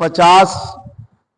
50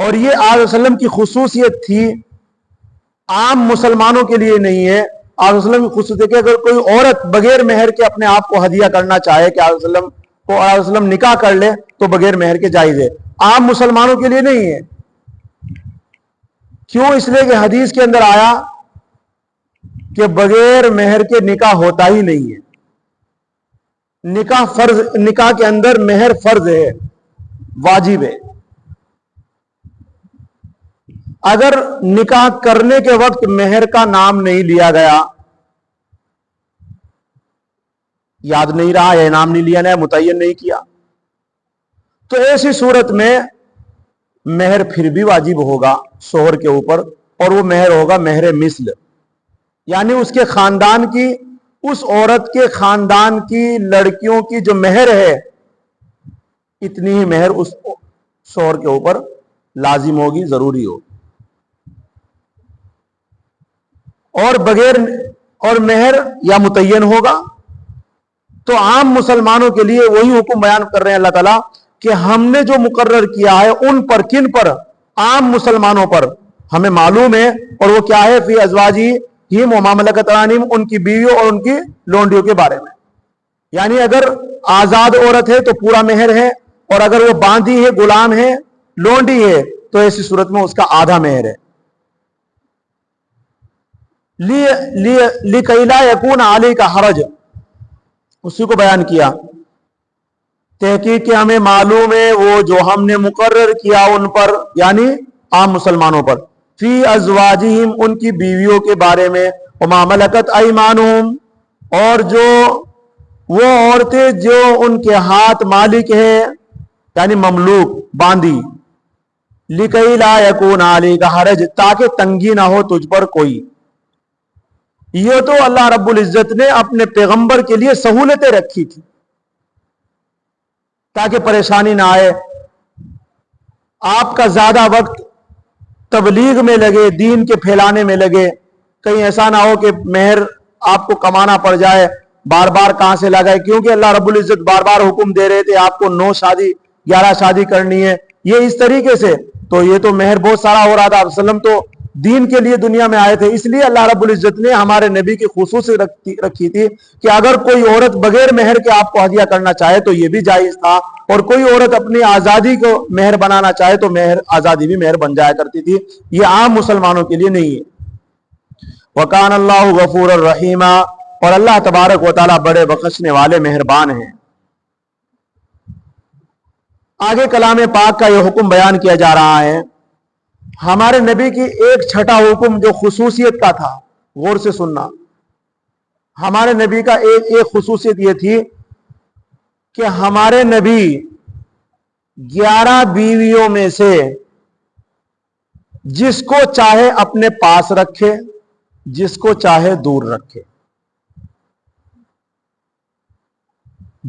اور یہ آج وسلم کی خصوصیت تھی، عام مسلمانوں کے لیے نہیں ہے۔ آج وسلم کی خصوصیت ہے کہ اگر کوئی عورت بغیر مہر کے اپنے آپ کو ہدیہ کرنا چاہے کہ آج وسلم نکاح کر لے تو بغیر مہر کے جائز ہے، عام مسلمانوں کے لیے نہیں ہے۔ کیوں؟ اس لیے کہ حدیث کے اندر آیا کہ بغیر مہر کے نکاح ہوتا ہی نہیں ہے۔ نکاح کے اندر مہر فرض ہے، واجب ہے۔ اگر نکاح کرنے کے وقت مہر کا نام نہیں لیا گیا، یاد نہیں رہا یا نام نہیں لیا، متعین نہیں کیا، تو ایسی صورت میں مہر پھر بھی واجب ہوگا شوہر کے اوپر، اور وہ مہر ہوگا مہر مثل، یعنی اس کے خاندان کی، اس عورت کے خاندان کی لڑکیوں کی جو مہر ہے اتنی ہی مہر اس شوہر کے اوپر لازم ہوگی، ضروری ہوگی۔ اور مہر یا متعین ہوگا۔ تو عام مسلمانوں کے لیے وہی حکم بیان کر رہے ہیں اللہ تعالیٰ کہ ہم نے جو مقرر کیا ہے ان پر، کن پر؟ عام مسلمانوں پر ہمیں معلوم ہے، اور وہ کیا ہے؟ فی ازواجہم و ما ملکت ایمانہم، ان کی بیویوں اور ان کی لونڈیوں کے بارے میں۔ یعنی اگر آزاد عورت ہے تو پورا مہر ہے، اور اگر وہ باندھی ہے، غلام ہے، لونڈی ہے، تو ایسی صورت میں اس کا آدھا مہر ہے۔ لِكَيْ لَا يَكُونَ عَلَيْكَ حَرَجٌ، اسی کو بیان کیا۔ تحقیق کہ ہمیں معلوم ہے وہ جو ہم نے مقرر کیا ان پر، یعنی عام مسلمانوں پر، فی ازواجہم، ان کی بیویوں کے بارے میں، وما ملکت ایمانہم، اور جو وہ عورتیں جو ان کے ہاتھ مالک ہیں، یعنی مملوک، باندھی، لِكَيْ لَا يَكُونَ عَلَيْكَ حَرَجٌ، تاکہ تنگی نہ ہو تجھ پر کوئی۔ یہ تو اللہ رب العزت نے اپنے پیغمبر کے لیے سہولتیں رکھی تھی تاکہ پریشانی نہ آئے، آپ کا زیادہ وقت تبلیغ میں لگے، دین کے پھیلانے میں لگے، کہیں ایسا نہ ہو کہ مہر آپ کو کمانا پڑ جائے، بار بار کہاں سے لگائے، کیونکہ اللہ رب العزت بار بار حکم دے رہے تھے آپ کو 9 شادی 11 شادی کرنی ہے، یہ اس طریقے سے، تو یہ تو مہر بہت سارا ہو رہا تھا۔ وسلم تو دین کے لیے دنیا میں آئے تھے، اس لیے اللہ رب العزت نے ہمارے نبی کی خصوصیت رکھی تھی کہ اگر کوئی عورت بغیر مہر کے آپ کو ہدیہ کرنا چاہے تو یہ بھی جائز تھا، اور کوئی عورت اپنی آزادی کو مہر بنانا چاہے تو آزادی بھی مہر بن جایا کرتی تھی۔ یہ عام مسلمانوں کے لیے نہیں ہے۔ وَكَانَ اللَّهُ غَفُورًا رَحِيمًا، اور اللہ تبارک و تعالیٰ بڑے بخشنے والے مہربان ہیں۔ آگے کلام پاک کا یہ حکم بیان کیا جا رہا ہے، ہمارے نبی کی ایک چھٹا حکم جو خصوصیت کا تھا، غور سے سننا، ہمارے نبی کا ایک خصوصیت یہ تھی کہ ہمارے نبی 11 بیویوں میں سے جس کو چاہے اپنے پاس رکھے، جس کو چاہے دور رکھے،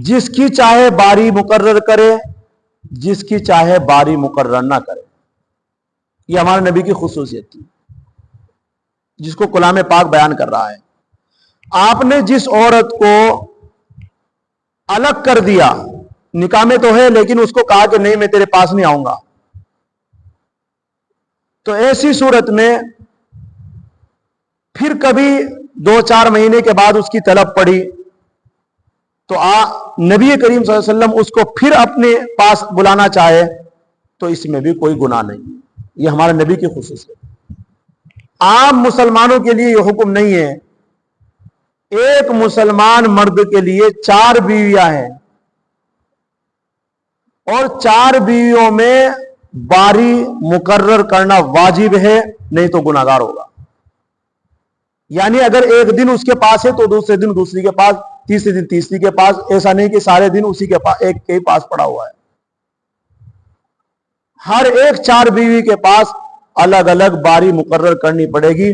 جس کی چاہے باری مقرر کرے، جس کی چاہے باری مقرر نہ کرے۔ یہ ہمارے نبی کی خصوصیت تھی جس کو کلام پاک بیان کر رہا ہے۔ آپ نے جس عورت کو الگ کر دیا، نکاح میں تو ہے لیکن اس کو کہا کہ نہیں میں تیرے پاس نہیں آؤں گا، تو ایسی صورت میں پھر کبھی 2-4 مہینے کے بعد اس کی طلب پڑی تو نبی کریم صلی اللہ علیہ وسلم اس کو پھر اپنے پاس بلانا چاہے تو اس میں بھی کوئی گناہ نہیں۔ یہ ہمارے نبی کی خصوصیت۔ عام مسلمانوں کے لیے یہ حکم نہیں ہے۔ ایک مسلمان مرد کے لیے 4 بیویاں ہیں، اور 4 بیویوں میں باری مقرر کرنا واجب ہے، نہیں تو گناہگار ہوگا۔ یعنی اگر ایک دن اس کے پاس ہے تو دوسرے دن دوسری کے پاس، تیسرے دن تیسری کے پاس، ایسا نہیں کہ سارے دن اسی کے پاس، ایک کے پاس پڑا ہوا ہے۔ ہر ایک 4 بیوی کے پاس الگ الگ باری مقرر کرنی پڑے گی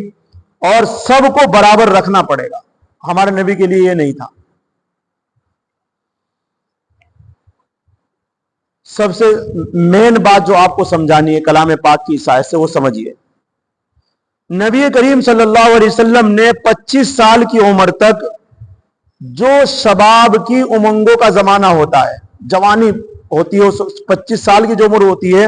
اور سب کو برابر رکھنا پڑے گا۔ ہمارے نبی کے لیے یہ نہیں تھا۔ سب سے مین بات جو آپ کو سمجھانی ہے کلام پاک کی اس آیت سے، وہ سمجھیے۔ نبی کریم صلی اللہ علیہ وسلم نے 25 سال کی عمر تک، جو شباب کی امنگوں کا زمانہ ہوتا ہے، جوانی ہوتی ہے، 25 سال کی جو عمر ہوتی ہے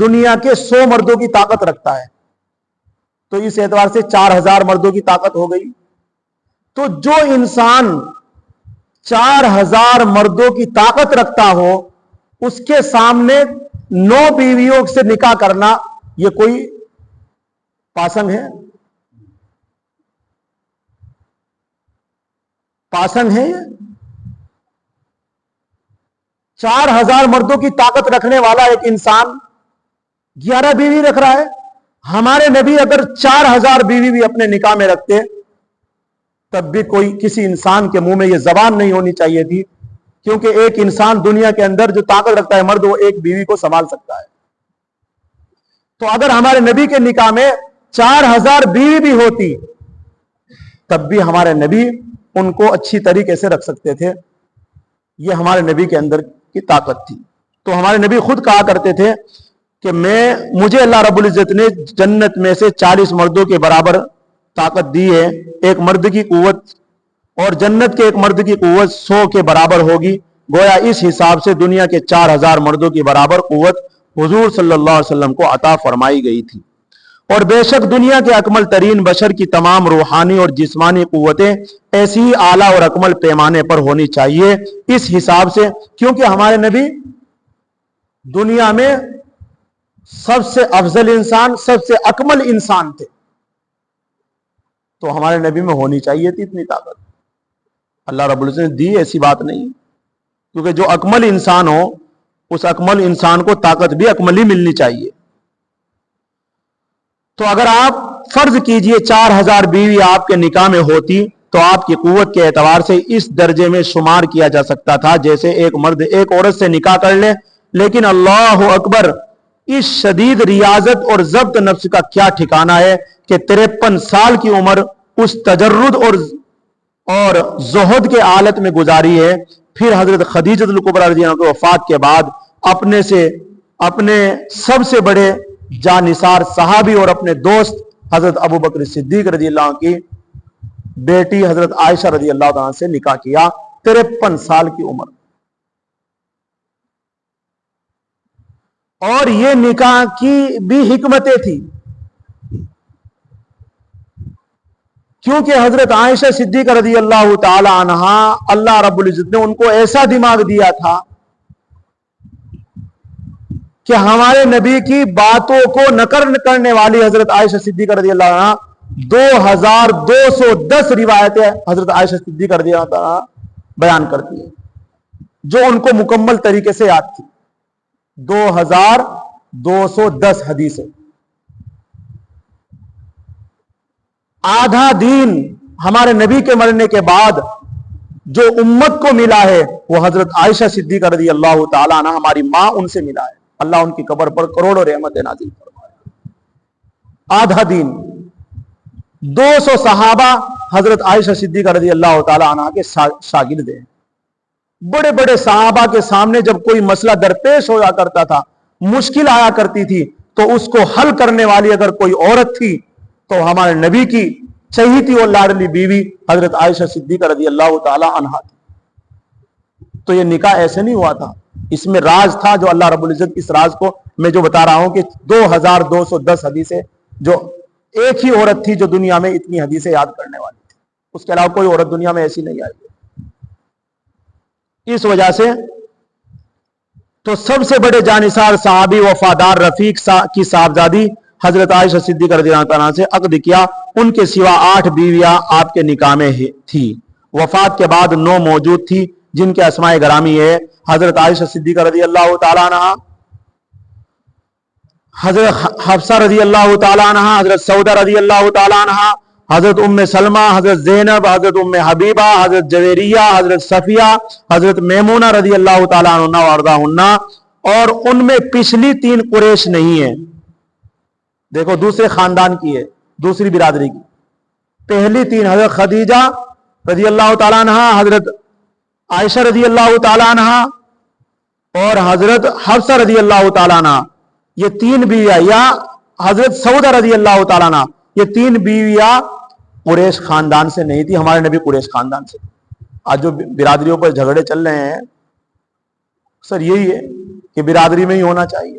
دنیا کے 100 مردوں کی طاقت رکھتا ہے، تو اس اعتبار سے 4000 مردوں کی طاقت ہو گئی۔ تو جو انسان 4000 مردوں کی طاقت رکھتا ہو، اس کے سامنے 9 بیویوں سے نکاح کرنا یہ کوئی پاسنگ ہے؟ پاسنگ ہے یہ؟ 4000 مردوں کی طاقت رکھنے والا ایک انسان 11 بیوی رکھ رہا ہے۔ ہمارے نبی اگر 4000 بیوی بھی اپنے نکاح میں رکھتے تب بھی کوئی کسی انسان کے منہ میں یہ زبان نہیں ہونی چاہیے تھی، کیونکہ ایک انسان دنیا کے اندر جو طاقت رکھتا ہے مرد، وہ ایک بیوی کو سنبھال سکتا ہے۔ تو اگر ہمارے نبی کے نکاح میں 4000 بیوی بھی ہوتی تب بھی ہمارے نبی ان کو اچھی طریقے سے رکھ سکتے تھے۔ یہ ہمارے نبی کے اندر کی طاقت تھی۔ تو ہمارے نبی خود کہا کرتے تھے کہ مجھے اللہ رب العزت نے جنت میں سے 40 مردوں کے برابر طاقت دی ہے، ایک مرد کی قوت، اور جنت کے ایک مرد کی قوت 100 کے برابر ہوگی۔ گویا اس حساب سے دنیا کے 4000 مردوں کی برابر قوت حضور صلی اللہ علیہ وسلم کو عطا فرمائی گئی تھی۔ اور بے شک دنیا کے اکمل ترین بشر کی تمام روحانی اور جسمانی قوتیں ایسی ہی اعلیٰ اور اکمل پیمانے پر ہونی چاہیے، اس حساب سے، کیونکہ ہمارے نبی دنیا میں سب سے افضل انسان، سب سے اکمل انسان تھے، تو ہمارے نبی میں ہونی چاہیے تھی اتنی طاقت۔ اللہ رب العزت نے دی، ایسی بات نہیں، کیونکہ جو اکمل انسان ہو اس اکمل انسان کو طاقت بھی اکمل ہی ملنی چاہیے۔ تو اگر آپ فرض کیجئے 4000 بیوی آپ کے نکاح میں ہوتی تو آپ کی قوت کے اعتبار سے اس درجے میں شمار کیا جا سکتا تھا جیسے ایک مرد ایک عورت سے نکاح کر لے۔ لیکن اللہ اکبر، اس شدید ریاضت اور ضبط نفس کا کیا ٹھکانہ ہے کہ 53 سال کی عمر اس تجرد اور زہد کے حالت میں گزاری ہے۔ پھر حضرت خدیجہ الکبریٰ رضی اللہ عنہا کی وفات کے بعد اپنے سب سے بڑے جانثار صحابی اور اپنے دوست حضرت ابوبکر صدیق رضی اللہ عنہ کی بیٹی حضرت عائشہ رضی اللہ عنہ سے نکاح کیا 53 سال کی عمر۔ اور یہ نکاح کی بھی حکمتیں تھی، کیونکہ حضرت عائشہ صدیقہ رضی اللہ تعالی عنہ، اللہ رب العزت نے ان کو ایسا دماغ دیا تھا کہ ہمارے نبی کی باتوں کو نقل کرنے والی حضرت عائشہ صدیقہ رضی اللہ عنہ 2210 روایتیں حضرت عائشہ صدیقہ رضی اللہ عنہ بیان کرتی ہیں، جو ان کو مکمل طریقے سے یاد تھی۔ 2210 حدیثیں۔ آدھا دین ہمارے نبی کے مرنے کے بعد جو امت کو ملا ہے وہ حضرت عائشہ صدیقہ رضی اللہ تعالیٰ عنہ، ہماری ماں، ان سے ملا ہے۔ اللہ ان کی قبر پر کروڑوں رحمت نازل فرمائے۔ آدھا دین 200 صحابہ حضرت عائشہ صدیقہ رضی اللہ تعالیٰ عنہ کے شاگرد ہیں۔ بڑے بڑے صحابہ کے سامنے جب کوئی مسئلہ درپیش ہوا کرتا تھا، مشکل آیا کرتی تھی، تو اس کو حل کرنے والی اگر کوئی عورت تھی تو ہمارے نبی کی چہیتی اور لاڈلی بیوی حضرت عائشہ صدیقہ رضی اللہ تعالی عنہا تھی۔ تو یہ نکاح ایسے نہیں ہوا تھا، اس میں راز تھا جو اللہ رب العزت اس راز کو میں جو بتا رہا ہوں کہ 2210 حدیثیں، جو ایک ہی عورت تھی جو دنیا میں اتنی حدیثیں یاد کرنے والی تھی، اس کے علاوہ کوئی عورت دنیا میں ایسی نہیں آئی۔ اس وجہ سے تو سب سے بڑے جانثار صحابی وفادار رفیق کی صاحبزادی حضرت عائشہ صدیقہ رضی اللہ عنہا سے عقد کیا۔ ان کے سوا 8 بیویاں آپ کے نکاح میں تھی۔ وفات کے بعد 9 موجود تھی، جن کے اسماء گرامی ہے حضرت عائشہ صدیقہ رضی اللہ تعالی عنہا، حضرت حفصہ رضی اللہ تعالی عنہا، حضرت سودہ رضی اللہ تعالی عنہا، حضرت ام سلمہ، حضرت زینب، حضرت ام حبیبہ، حضرت جویریہ، حضرت صفیہ، حضرت میمونہ رضی اللہ تعالی عنہ وارضاہن۔ اور ان میں پچھلی 3 قریش نہیں ہیں، دیکھو دوسرے خاندان کی ہے، دوسری برادری کی۔ پہلی 3 حضرت خدیجہ رضی اللہ تعالی عنہ، حضرت عائشہ رضی اللہ تعالی عنہ اور حضرت حفصہ رضی اللہ تعالی عنہ، یہ 3 بیویاں، یا حضرت سودہ رضی اللہ تعالی عنہ، یہ 3 بیویاں قریش خاندان سے نہیں تھی، ہمارے نبی قریش خاندان سے۔ آج جو برادریوں پر جھگڑے چل رہے ہیں سر، یہی ہے کہ برادری میں ہی ہونا چاہیے،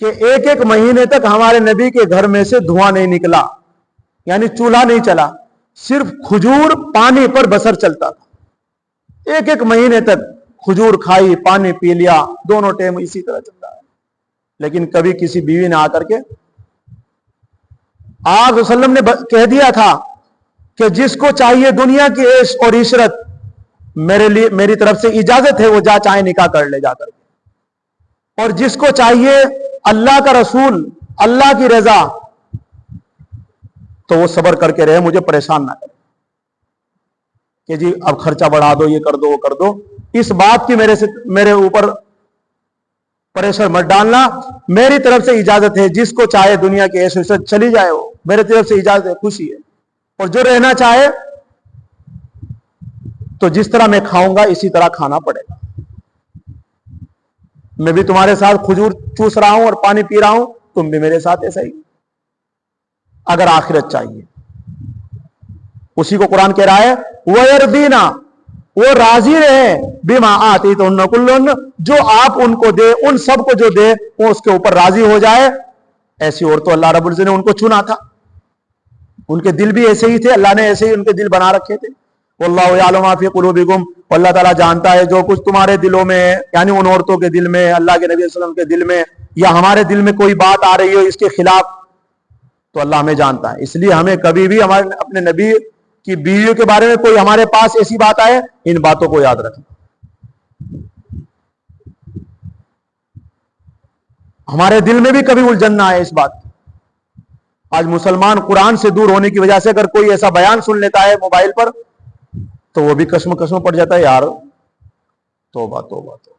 کہ ایک ایک مہینے تک ہمارے نبی کے گھر میں سے دھواں نہیں نکلا، یعنی چولہا نہیں چلا، صرف کھجور پانی پر بسر چلتا تھا۔ ایک ایک مہینے تک کھجور کھائی، پانی پی لیا، دونوں ٹائم اسی طرح چل رہا ہے۔ لیکن کبھی کسی بیوی نے آ کر کے آپ صلی اللہ علیہ وسلم نے کہہ دیا تھا کہ جس کو چاہیے دنیا کی عیش اور عشرت، میری طرف سے اجازت ہے، وہ چاہے نکاح کر لے جا کر کے، اور جس کو چاہیے اللہ کا رسول، اللہ کی رضا، تو وہ صبر کر کے رہے، مجھے پریشان نہ کرے کہ جی اب خرچہ بڑھا دو، یہ کر دو، وہ کر دو۔ اس بات کی میرے اوپر پریشر مت ڈالنا، میری طرف سے اجازت ہے، جس کو چاہے دنیا کی عیش و عشرت چلی جائے، وہ میری طرف سے اجازت ہے، خوشی ہے، اور جو رہنا چاہے تو جس طرح میں کھاؤں گا اسی طرح کھانا پڑے گا۔ میں بھی تمہارے ساتھ کھجور چوس رہا ہوں اور پانی پی رہا ہوں، تم بھی میرے ساتھ ایسا ہی، اگر آخرت چاہیے۔ اسی کو قرآن کہہ رہا ہے وَيَرْضِينَ، وہ راضی رہے بِمَا آتَيْتُمْ كُلًّا، جو آپ ان کو دے، ان سب کو جو دے وہ اس کے اوپر راضی ہو جائے۔ ایسی عورتوں اللہ رب العزت نے ان کو چنا تھا، ان کے دل بھی ایسے ہی تھے، اللہ نے ایسے ہی ان کے دل بنا رکھے تھے۔ وَاللَّهُ يَعْلَمُ مَا فِي قُلُوبِكُمْ، اللہ تعالیٰ جانتا ہے جو کچھ تمہارے دلوں میں ہے، یعنی ان عورتوں کے دل میں، اللہ کے نبی صلی اللہ علیہ وسلم کے دل میں، یا ہمارے دل میں کوئی بات آ رہی ہو اس کے خلاف، تو اللہ ہمیں جانتا ہے۔ اس لیے ہمیں کبھی بھی اپنے نبی کی بیویوں کے بارے میں کوئی ہمارے پاس ایسی بات آئے، ان باتوں کو یاد رکھیں، ہمارے دل میں بھی کبھی الجھن نہ آئے اس بات کی۔ آج مسلمان قرآن سے دور ہونے کی وجہ سے اگر کوئی ایسا بیان سن لیتا ہے موبائل پر تو وہ بھی کشم پڑ جاتا ہے، یار توبہ توبہ توبہ۔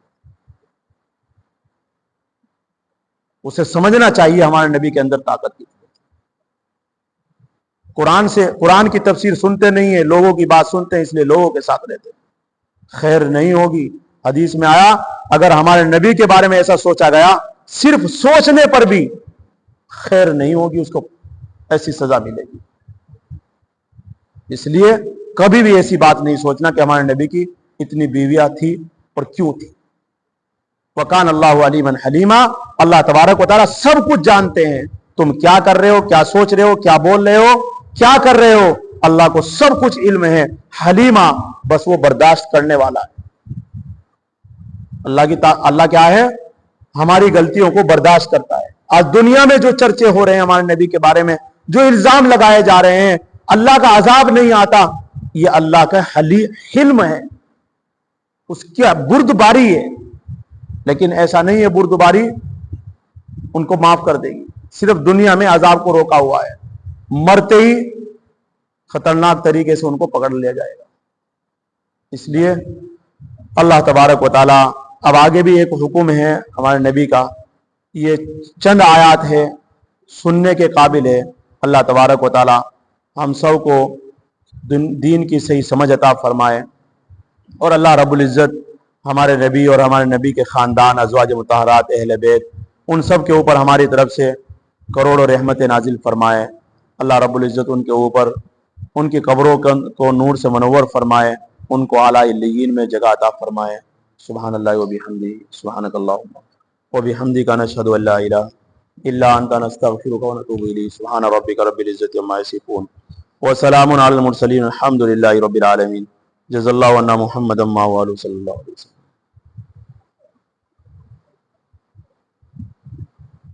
اسے سمجھنا چاہیے ہمارے نبی کے اندر طاقت کی، قرآن کی تفسیر سنتے نہیں ہیں، لوگوں کی بات سنتے ہیں، اس لیے لوگوں کے ساتھ رہتے ہیں، خیر نہیں ہوگی۔ حدیث میں آیا اگر ہمارے نبی کے بارے میں ایسا سوچا گیا، صرف سوچنے پر بھی خیر نہیں ہوگی، اس کو ایسی سزا ملے گی۔ اس لیے کبھی بھی ایسی بات نہیں سوچنا کہ ہمارے نبی کی اتنی بیویاں تھی اور کیوں تھی۔ وَكَانَ اللَّهُ عَلِيمًا حَلِيمًا، اللہ تبارک و تعالیٰ سب کچھ جانتے ہیں، تم کیا کر رہے ہو، کیا سوچ رہے ہو، کیا بول رہے ہو، کیا کر رہے ہو، اللہ کو سب کچھ علم ہے۔ حلیمہ، بس وہ برداشت کرنے والا ہے۔ اللہ کیا ہے؟ ہماری غلطیوں کو برداشت کرتا ہے۔ آج دنیا میں جو چرچے ہو رہے ہیں ہمارے نبی کے بارے میں، جو الزام لگائے جا رہے ہیں، اللہ کا عذاب نہیں آتا، یہ اللہ کا حلم ہے، اس کی بردباری ہے۔ لیکن ایسا نہیں ہے بردباری ان کو معاف کر دے گی، صرف دنیا میں عذاب کو روکا ہوا ہے، مرتے ہی خطرناک طریقے سے ان کو پکڑ لیا جائے گا۔ اس لیے اللہ تبارک و تعالی اب آگے بھی ایک حکم ہے ہمارے نبی کا، یہ چند آیات ہے، سننے کے قابل ہے۔ اللہ تبارک و تعالی ہم سب کو دین کی صحیح سمجھ عطا فرمائے، اور اللہ رب العزت ہمارے نبی اور ہمارے نبی کے خاندان، ازواج مطہرات، اہل بیت، ان سب کے اوپر ہماری طرف سے کروڑوں رحمت نازل فرمائے۔ اللہ رب العزت ان کے اوپر، ان کی قبروں کو نور سے منور فرمائے، ان کو اعلیٰ علیین میں جگہ عطا فرمائے۔ سبحان اللہ وبحمدہ، سبحانک اللہم وبحمدک، نشہد ان لا الہ الا انت، نستغفرک ونتوب الیک۔ سبحان ربک رب العزت عما یصفون وسلام علی المرسلین، الحمد للہ رب العالمین۔ جزا اللہ عنا محمد ما والہ صلی اللہ علیہ وسلم۔